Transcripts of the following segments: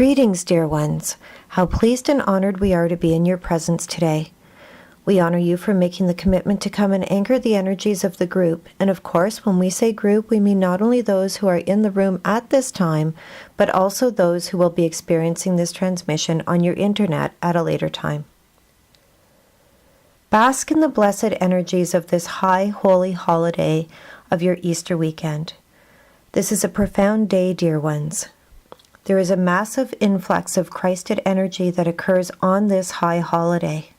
Greetings, dear ones. How pleased and honored we are to be in your presence today. We honor you for making the commitment to come and anchor the energies of the group. And of course, when we say group, we mean not only those who are in the room at this time, but also those who will be experiencing this transmission on your internet at a later time. Bask in the blessed energies of this high holy holiday of your Easter weekend. This is a profound day, dear ones. There is a massive influx of Christed energy that occurs on this high holiday.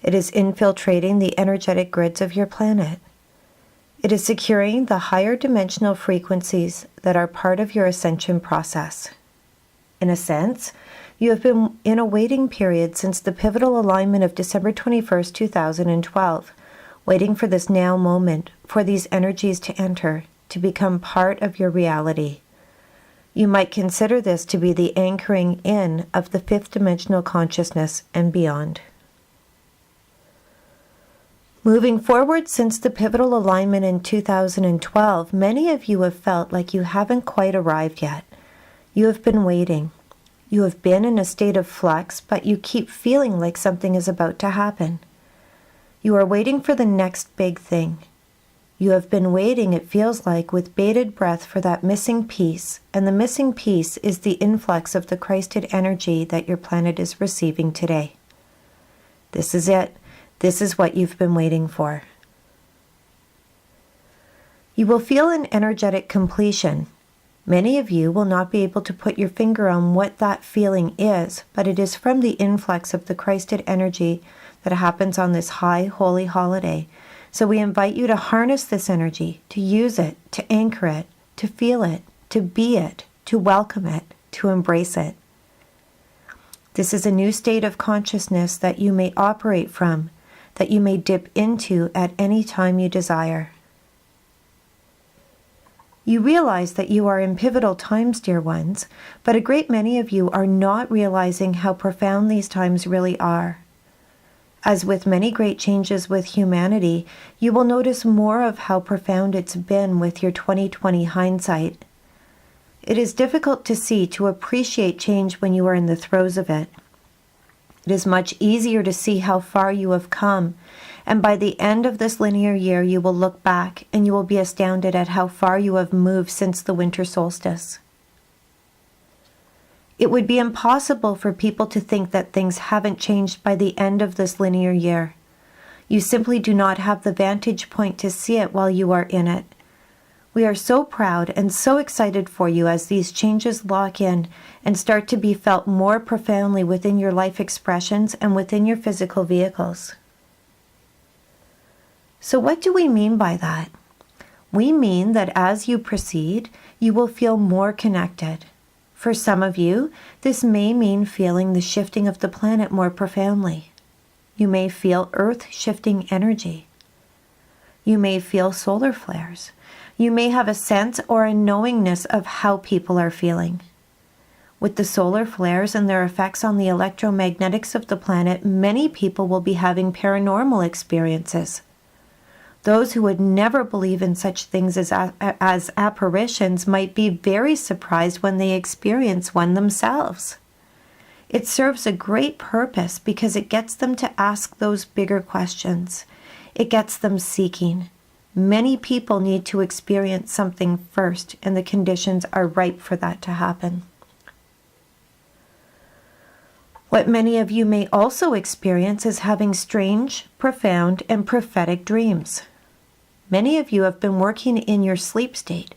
It is infiltrating the energetic grids of your planet. It is securing the higher dimensional frequencies that are part of your ascension process. In a sense, you have been in a waiting period since the pivotal alignment of December 21st, 2012, waiting for this now moment, for these energies to enter, to become part of your reality. You might consider this to be the anchoring in of the fifth dimensional consciousness and beyond. Moving forward since the pivotal alignment in 2012, many of you have felt like you haven't quite arrived yet. You have been waiting. You have been in a state of flux, but you keep feeling like something is about to happen. You are waiting for the next big thing. You have been waiting, it feels like, with bated breath for that missing piece, and the missing piece is the influx of the Christed energy that your planet is receiving today. This is it. This is what you've been waiting for. You will feel an energetic completion. Many of you will not be able to put your finger on what that feeling is, but it is from the influx of the Christed energy that happens on this high holy holiday. So we invite you to harness this energy, to use it, to anchor it, to feel it, to be it, to welcome it, to embrace it. This is a new state of consciousness that you may operate from, that you may dip into at any time you desire. You realize that you are in pivotal times, dear ones, but a great many of you are not realizing how profound these times really are. As with many great changes with humanity, you will notice more of how profound it's been with your 2020 hindsight. It is difficult to appreciate change when you are in the throes of it. It is much easier to see how far you have come, and by the end of this linear year you will look back and you will be astounded at how far you have moved since the winter solstice. It would be impossible for people to think that things haven't changed by the end of this linear year. You simply do not have the vantage point to see it while you are in it. We are so proud and so excited for you as these changes lock in and start to be felt more profoundly within your life expressions and within your physical vehicles. So what do we mean by that? We mean that as you proceed, you will feel more connected. For some of you, this may mean feeling the shifting of the planet more profoundly. You may feel earth-shifting energy. You may feel solar flares. You may have a sense or a knowingness of how people are feeling. With the solar flares and their effects on the electromagnetics of the planet, many people will be having paranormal experiences. Those who would never believe in such things as apparitions might be very surprised when they experience one themselves. It serves a great purpose because it gets them to ask those bigger questions. It gets them seeking. Many people need to experience something first, and the conditions are ripe for that to happen. What many of you may also experience is having strange, profound, and prophetic dreams. Many of you have been working in your sleep state.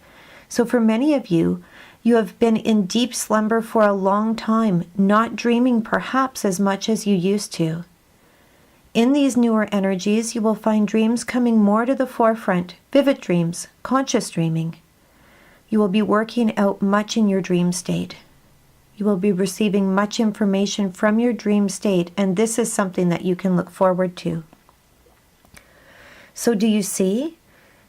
So for many of you, you have been in deep slumber for a long time, not dreaming perhaps as much as you used to. In these newer energies, you will find dreams coming more to the forefront, vivid dreams, conscious dreaming. You will be working out much in your dream state. You will be receiving much information from your dream state, and this is something that you can look forward to. So do you see?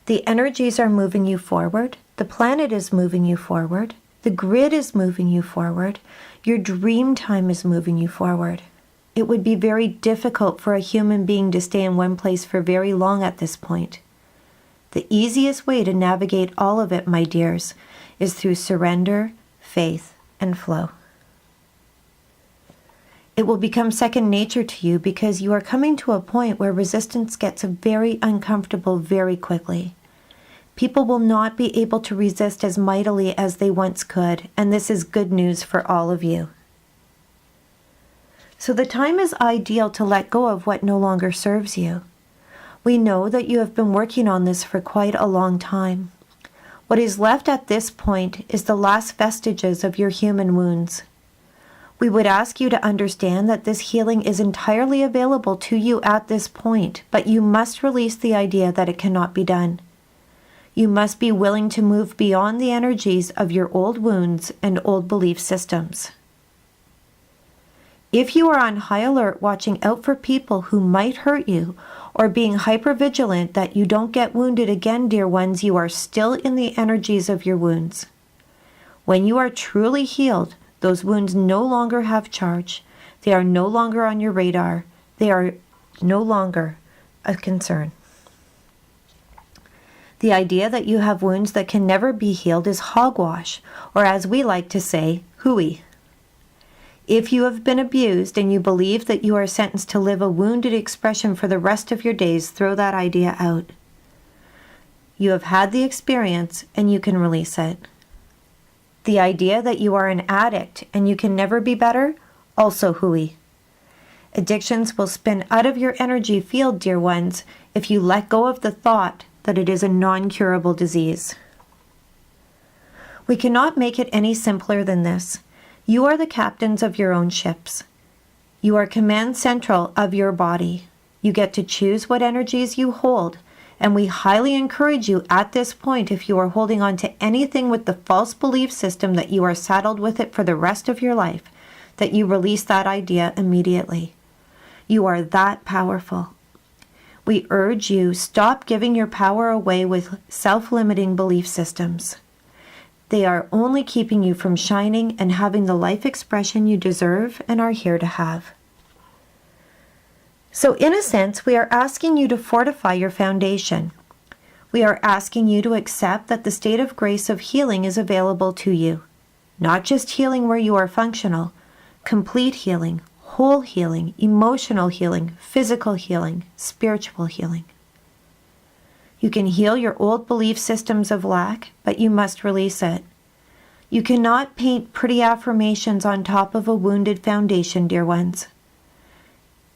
The energies are moving you forward. The planet is moving you forward. The grid is moving you forward. Your dream time is moving you forward. It would be very difficult for a human being to stay in one place for very long at this point. The easiest way to navigate all of it, my dears, is through surrender, faith, and flow. It will become second nature to you because you are coming to a point where resistance gets very uncomfortable very quickly. People will not be able to resist as mightily as they once could, and this is good news for all of you. So the time is ideal to let go of what no longer serves you. We know that you have been working on this for quite a long time. What is left at this point is the last vestiges of your human wounds. We would ask you to understand that this healing is entirely available to you at this point, but you must release the idea that it cannot be done. You must be willing to move beyond the energies of your old wounds and old belief systems. If you are on high alert watching out for people who might hurt you, or being hypervigilant that you don't get wounded again, dear ones, you are still in the energies of your wounds. When you are truly healed, those wounds no longer have charge. They are no longer on your radar. They are no longer a concern. The idea that you have wounds that can never be healed is hogwash, or as we like to say, hooey. If you have been abused and you believe that you are sentenced to live a wounded expression for the rest of your days, throw that idea out. You have had the experience and you can release it. The idea that you are an addict and you can never be better, also hooey. Addictions will spin out of your energy field, dear ones, if you let go of the thought that it is a non-curable disease. We cannot make it any simpler than this. You are the captains of your own ships. You are command central of your body. You get to choose what energies you hold, and we highly encourage you at this point, if you are holding on to anything with the false belief system that you are saddled with it for the rest of your life, that you release that idea immediately. You are that powerful. We urge you, stop giving your power away with self-limiting belief systems. They are only keeping you from shining and having the life expression you deserve and are here to have. So in a sense, we are asking you to fortify your foundation. We are asking you to accept that the state of grace of healing is available to you. Not just healing where you are functional, complete healing, whole healing, emotional healing, physical healing, spiritual healing. You can heal your old belief systems of lack, but you must release it. You cannot paint pretty affirmations on top of a wounded foundation, dear ones.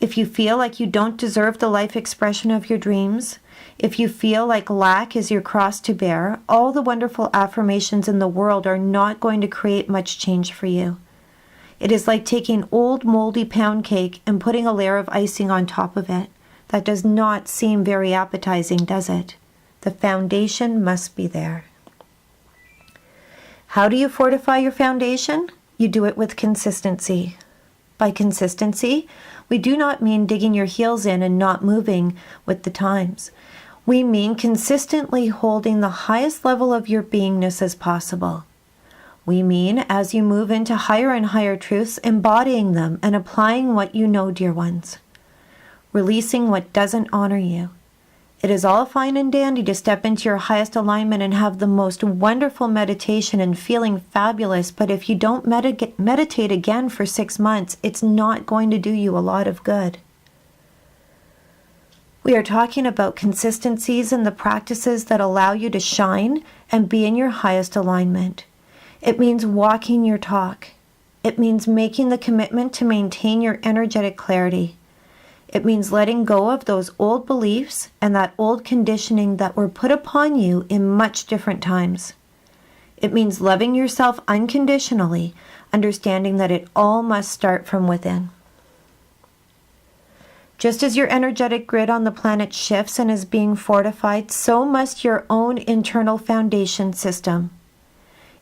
If you feel like you don't deserve the life expression of your dreams, if you feel like lack is your cross to bear, all the wonderful affirmations in the world are not going to create much change for you. It is like taking old moldy pound cake and putting a layer of icing on top of it. That does not seem very appetizing, does it? The foundation must be there. How do you fortify your foundation? You do it with consistency. By consistency, we do not mean digging your heels in and not moving with the times. We mean consistently holding the highest level of your beingness as possible. We mean, as you move into higher and higher truths, embodying them and applying what you know, dear ones. Releasing what doesn't honor you. It is all fine and dandy to step into your highest alignment and have the most wonderful meditation and feeling fabulous, but if you don't meditate again for 6 months, it's not going to do you a lot of good. We are talking about consistencies in the practices that allow you to shine and be in your highest alignment. It means walking your talk. It means making the commitment to maintain your energetic clarity. It means letting go of those old beliefs and that old conditioning that were put upon you in much different times. It means loving yourself unconditionally, understanding that it all must start from within. Just as your energetic grid on the planet shifts and is being fortified, so must your own internal foundation system.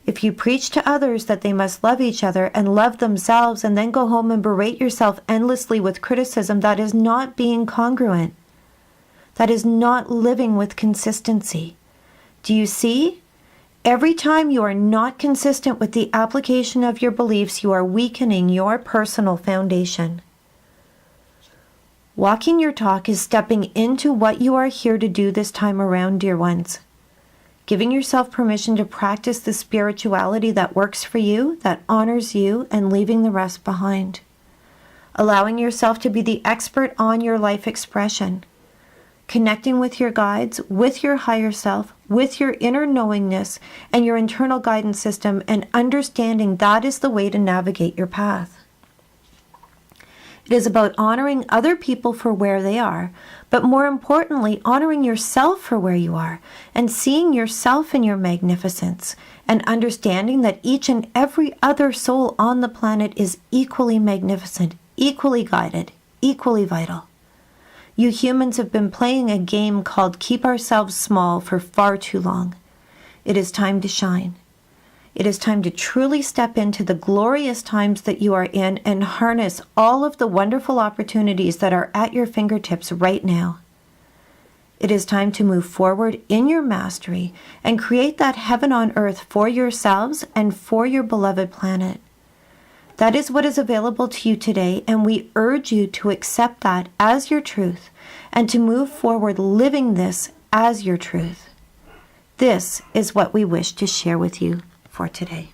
If you preach to others that they must love each other and love themselves and then go home and berate yourself endlessly with criticism, that is not being congruent. That is not living with consistency. Do you see? Every time you are not consistent with the application of your beliefs, you are weakening your personal foundation. Walking your talk is stepping into what you are here to do this time around, dear ones. Giving yourself permission to practice the spirituality that works for you, that honors you, and leaving the rest behind. allowing yourself to be the expert on your life expression, connecting with your guides, with your higher self, with your inner knowingness and your internal guidance system, and understanding that is the way to navigate your path. It is about honoring other people for where they are, but more importantly, honoring yourself for where you are and seeing yourself in your magnificence and understanding that each and every other soul on the planet is equally magnificent, equally guided, equally vital. You humans have been playing a game called Keep Ourselves Small for far too long. It is time to shine. It is time to truly step into the glorious times that you are in and harness all of the wonderful opportunities that are at your fingertips right now. It is time to move forward in your mastery and create that heaven on earth for yourselves and for your beloved planet. That is what is available to you today, and we urge you to accept that as your truth and to move forward living this as your truth. This is what we wish to share with you for today.